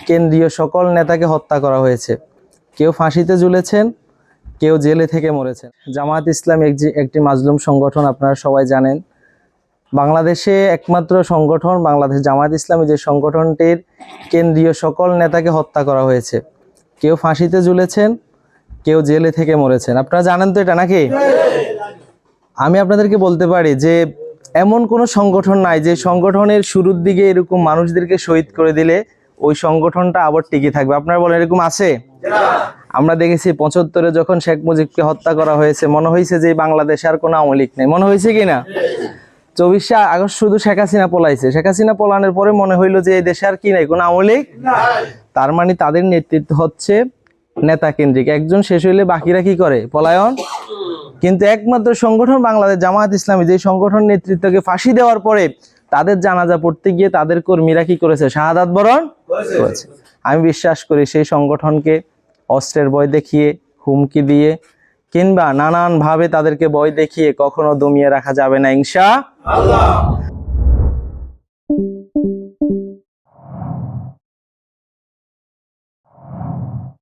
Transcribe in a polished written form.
কেন্দ্রীয় সকল নেতাকে হত্যা করা হয়েছে। কেউ ফাঁসিতে ঝুলেছেন, কেউ জেলে থেকে মরেছেন। জামায়াত ইসলাম একটি মাজলুম সংগঠন, আপনারা সবাই জানেন। বাংলাদেশে একমাত্র সংগঠন বাংলাদেশ জামায়াত ইসলামী, যে সংগঠনটির কেন্দ্রীয় সকল নেতাকে হত্যা করা হয়েছে। কেউ ফাঁসিতে ঝুলেছেন, কেউ জেলে থেকে মরেছেন। আপনারা জানেন তো এটা নাকি? আমি আপনাদেরকে বলতে পারি যে এমন কোনো সংগঠন নাই যে সংগঠনের শুরুর দিকে এরকম মানুষদেরকে শহীদ করে দিলে ওই সংগঠনটা আবার টিকে থাকবে। আপনারা বলেন এরকম আছে? আমরা দেখেছি ৭৫-এ যখন শেখ মুজিবকে হত্যা করা হয়েছে, মনে হয়েছে যে বাংলাদেশে আর কোনো আওয়ামী লীগ নেই। মনে হয়েছে কিনা? ২৪শে আগস্ট শুধু শেখ হাসিনা পলাইছে। শেখ হাসিনা পলানোর পরে মনে হইলো যে এই দেশে আর কি নাই, কোনো আওয়ামী লীগ। তার মানে তাদের নেতৃত্ব হচ্ছে নেতা কেন্দ্রিক। একজন শেষ হইলে বাকিরা কি করে? পলায়ন। কিন্তু একমাত্র সংগঠন বাংলাদেশ জামায়াত ইসলামী, যে সংগঠন নেতৃত্বকে ফাঁসি দেওয়ার পরে তাদের জানাজা পড়তে গিয়ে তাদের কর্মীরা কি করেছে? শাহাদাত বরণ করেছে। আমি বিশ্বাস করি সেই সংগঠনকে অস্ত্রের ভয় দেখিয়ে, হুমকি দিয়ে কিংবা নানান ভাবে তাদেরকে ভয় দেখিয়ে কখনো দমিয়ে রাখা যাবে না ইনশাআল্লাহ।